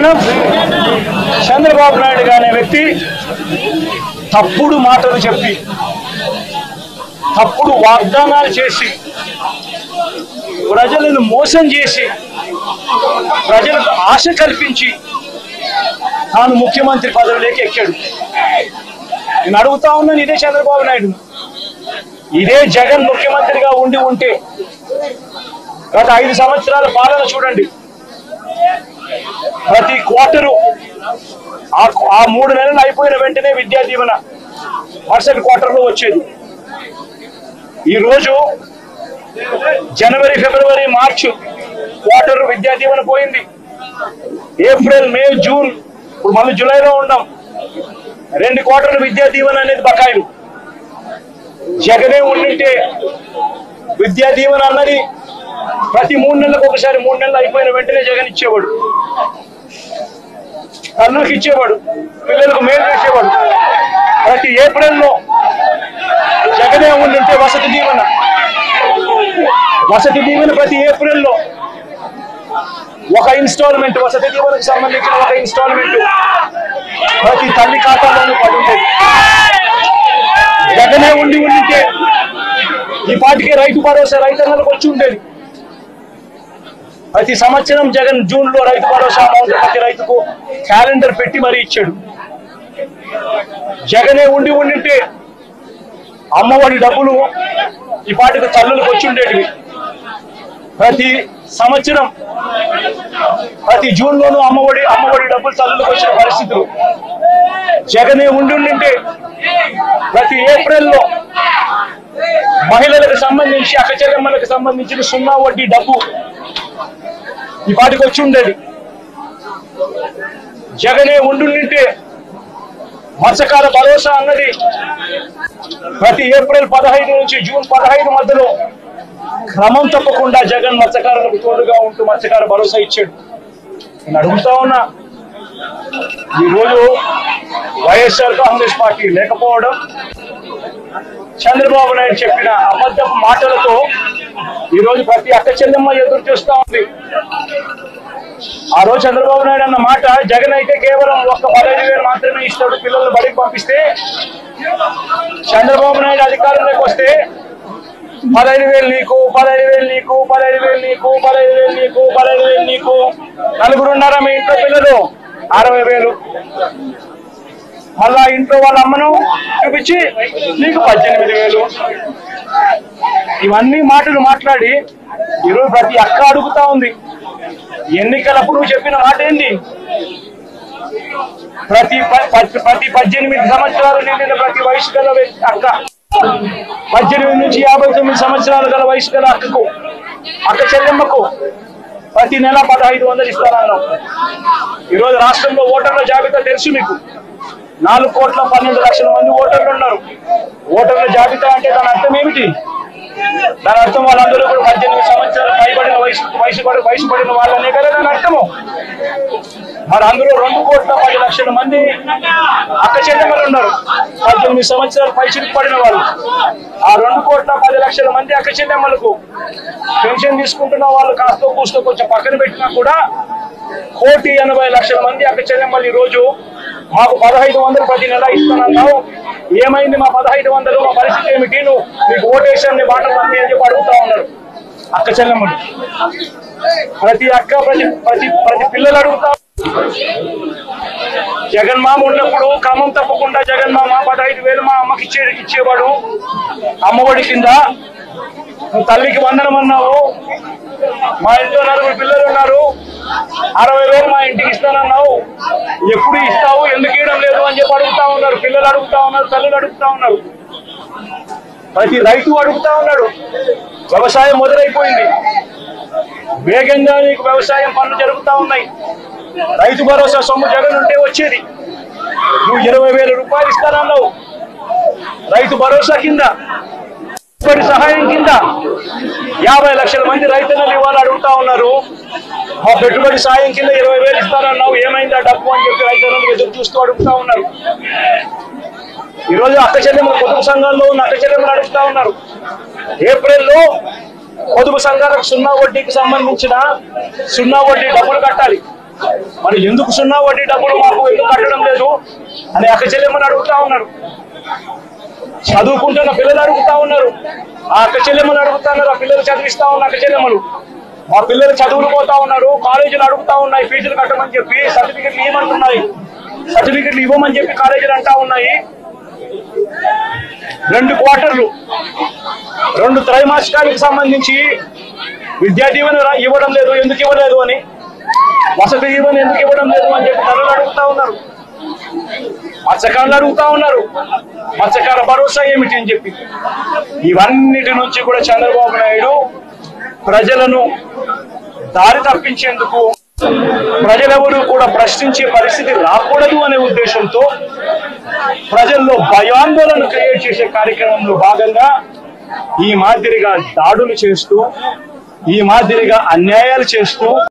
కారణం చంద్రబాబు నాయుడు అనే వ్యక్తి తప్పుడు మాటలు చెప్పి, తప్పుడు వాగ్దానాలు చేసి, ప్రజలను మోసం చేసి, ప్రజలకు ఆశ కల్పించి తాను ముఖ్యమంత్రి పదవిలోకి ఎక్కాడు. నేను అడుగుతా ఉన్నాను, ఇదే చంద్రబాబు నాయుడు, ఇదే జగన్ ముఖ్యమంత్రిగా ఉంటే గత 5 సంవత్సరాల పాలన చూడండి. ప్రతి క్వార్టరు ఆ 3 నెలలు అయిపోయిన వెంటనే విద్యా దీవెన మరుసటి క్వార్టర్లో వచ్చేది. ఈరోజు జనవరి, ఫిబ్రవరి, మార్చి క్వార్టర్ విద్యా దీవెన పోయింది. ఏప్రిల్, మే, జూన్, ఇప్పుడు మళ్ళీ జూలైలో ఉన్నాం. 2 క్వార్టర్లు విద్యా దీవెన అనేది బకాయిలు. జగనే ఉండింటే విద్యా దీవెన అన్నది ప్రతి 3 నెలలకు ఒకసారి, 3 నెలలు అయిపోయిన వెంటనే జగన్ ఇచ్చేవాడు. తల్లులకు ఇచ్చేవాడు, పిల్లలకు మేలు చేసేవాడు. ప్రతి ఏప్రిల్లో జగనే ఉండింటే వసతి దీవెన ప్రతి ఏప్రిల్లో ఒక ఇన్స్టాల్మెంట్, వసతి దీవెనకు సంబంధించిన ఒక ఇన్స్టాల్మెంట్ ప్రతి తల్లి ఖాతాలోనూ పడి ఉండేది. జగనే ఉండింటే ఈ పాటికే రైతు భరోసా రైతన్నలకు వచ్చి ఉండేది. ప్రతి సంవత్సరం జగన్ జూన్లో రైతు భరోసా అమౌంట్ ప్రతి రైతుకు క్యాలెండర్ పెట్టి మరీ ఇచ్చాడు. జగనే ఉండింటే అమ్మఒడి డబ్బులు ఈ పాటికి తల్లులకు వచ్చి ఉండేటివి. ప్రతి సంవత్సరం ప్రతి జూన్లోనూ అమ్మఒడి డబ్బులు తల్లులకు వచ్చిన పరిస్థితులు. జగనే ఉండింటే ప్రతి ఏప్రిల్లో మహిళలకు సంబంధించి, అక్క చెల్లెమ్మలకు సంబంధించిన 0 వడ్డీ డబ్బు ఈ పాటికి వచ్చి ఉండేది. జగనే ఉండింటే మత్స్యకార భరోసా అన్నది ప్రతి ఏప్రిల్ 15 నుంచి జూన్ 15 మధ్యలో క్రమం తప్పకుండా జగన్ మత్స్యకారులకు తోడుగా ఉంటూ మత్స్యకార భరోసా ఇచ్చాడు. నేను అడుగుతా ఉన్నా, ఈరోజు వైఎస్ఆర్ కాంగ్రెస్ పార్టీ లేకపోవడం, చంద్రబాబు నాయుడు చెప్పిన అబద్ధపు మాటలతో ఈరోజు ప్రతి అక్క చెల్లెమ్మ ఎదురు చూస్తా ఉంది. ఆ రోజు చంద్రబాబు నాయుడు అన్న మాట, జగన్ అయితే కేవలం ఒక్క 15,000 మాత్రమే ఇస్తాడు పిల్లల్ని బడికి పంపిస్తే, చంద్రబాబు నాయుడు అధికారంలోకి వస్తే 15,000 నీకు, 15,000 నీకు, 15,000 నీకు, 15,000 నీకు, 15,000 నీకు, నలుగురు ఉన్నారా మీ ఇంట్లో పిల్లలు 60,000, మళ్ళా ఇంట్లో వాళ్ళ అమ్మను చూపించి నీకు 18,000. ఇవన్నీ మాటలు మాట్లాడి ఈరోజు ప్రతి అక్క అడుగుతా ఉంది. ఎన్నికలప్పుడు చెప్పిన మాట ఏంటి? ప్రతి 18 సంవత్సరాలు నిండిన ప్రతి వయసు గల అక్క, 18 నుంచి 59 సంవత్సరాలు గల వయసు గల అక్క చెల్లెమ్మకు ప్రతి నెల 1,500 ఇస్తానన్నాం. ఈరోజు రాష్ట్రంలో ఓటర్ల జాబితా తెలుసు మీకు. 4,12,00,000 మంది ఓటర్లు ఉన్నారు. ఓటర్ల జాబితా అంటే దాని అర్థం ఏమిటి? దాని అర్థం వాళ్ళందరూ కూడా 18 సంవత్సరాలు పైబడిన వయసు పడిన వాళ్ళనే కదా దాని అర్థము. మరి అందులో 2,10,00,000 మంది అక్క చెల్లెమ్మలు ఉన్నారు, 18 సంవత్సరాలు పైచిలకు పడిన వాళ్ళు. ఆ 2,10,00,000 మంది అక్క చెల్లెమ్మలకు పెన్షన్ తీసుకుంటున్న వాళ్ళు కాస్త కూస్తో కొంచెం పక్కన పెట్టినా కూడా 1,80,00,000 మంది అక్క చెల్లెమ్మలు ఈరోజు మాకు 1,500 ప్రతి నెల ఇస్తానన్నావు, ఏమైంది మా 1,500, మా పరిస్థితి ఏమిటి, నువ్వు నీకు ఓటేషన్ బాటలు అన్ని అని చెప్పి అడుగుతా ఉన్నారు అక్క చెల్లెమ్మలు. ప్రతి అక్క ప్రతి పిల్లలు అడుగుతా. జగన్ మామ ఉన్నప్పుడు క్రమం తప్పకుండా జగన్ మామ 15,000 మా అమ్మకి ఇచ్చేవాడు అమ్మఒడి కింద. నువ్వు తల్లికి వందనం అన్నావు, మా ఇంట్లో 9 పిల్లలు ఉన్నారు, 60,000 మా ఇంటికి ఇస్తానన్నావు, ఎప్పుడు ఇస్తావు, ఎందుకు ఇవ్వడం లేదు అని చెప్పి అడుగుతా ఉన్నారు. పిల్లలు అడుగుతా ఉన్నారు, తల్లులు అడుగుతా ఉన్నారు, ప్రతి రైతు అడుగుతా ఉన్నాడు. వ్యవసాయం మొదలైపోయింది, వేగంగా నీకు వ్యవసాయం పనులు జరుగుతూ ఉన్నాయి. రైతు భరోసా సొమ్ము జగన్ ఉంటే వచ్చేది. నువ్వు 20,000 రూపాయలు ఇస్తానన్నావు రైతు భరోసా కింద. పెట్టుబడి సహాయం కింద 50 లక్షల మంది రైతులను ఇవాళ అడుగుతా ఉన్నారు. మా పెట్టుబడి సాయం కింద 20,000 ఇస్తారన్నావు, ఏమైందా డబ్బు అని చెప్పి రైతులను ఎదురు చూస్తూ అడుగుతా ఉన్నారు. ఈరోజు అక్క చెల్లెమ్మలు పొదుపు సంఘాల్లో ఉన్న అక్క చెల్లెమ్మలు అడుగుతా ఉన్నారు. ఏప్రిల్లో పొదుపు సంఘాలకు 0 వడ్డీకి సంబంధించిన 0 వడ్డీ డబ్బులు కట్టాలి. మరి ఎందుకు సున్నా వడ్డీ డబ్బులు మాకు ఎందుకు కట్టడం లేదు అని అక్క చెల్లెమ్మని అడుగుతా ఉన్నారు. చదువుకుంటున్న పిల్లలు అడుగుతా ఉన్నారు, ఆ అక్క చెల్లెమ్మలు అడుగుతా ఉన్నారు. ఆ పిల్లలు చదివిస్తా ఉన్న అక్క చెల్లెమ్మలు, మా పిల్లలు చదువులు పోతా ఉన్నారు, కాలేజీలు అడుగుతా ఉన్నాయి ఫీజులు కట్టమని చెప్పి, సర్టిఫికెట్లు ఇవ్వమంటున్నాయి, సర్టిఫికెట్లు ఇవ్వమని చెప్పి కాలేజీలు అంటా ఉన్నాయి. 2 క్వార్టర్లు 2 త్రైమాసికానికి సంబంధించి విద్యా దీవెన ఇవ్వడం లేదు, ఎందుకు ఇవ్వలేదు అని, వసతి దీవెన ఎందుకు ఇవ్వడం లేదు అని చెప్పి తల్లులు అడుగుతా ఉన్నారు, మత్స్యకారులు అడుగుతా ఉన్నారు. మత్స్యకార భరోసా ఏమిటి అని చెప్పి. ఇవన్నిటి నుంచి కూడా చంద్రబాబు నాయుడు ప్రజలను దారి తప్పించేందుకు, ప్రజలెవరూ కూడా ప్రశ్నించే పరిస్థితి రాకూడదు అనే ఉద్దేశంతో ప్రజల్లో భయాందోళన క్రియేట్ చేసే కార్యక్రమంలో భాగంగా ఈ మాదిరిగా దాడులు చేస్తూ, ఈ మాదిరిగా అన్యాయాలు చేస్తూ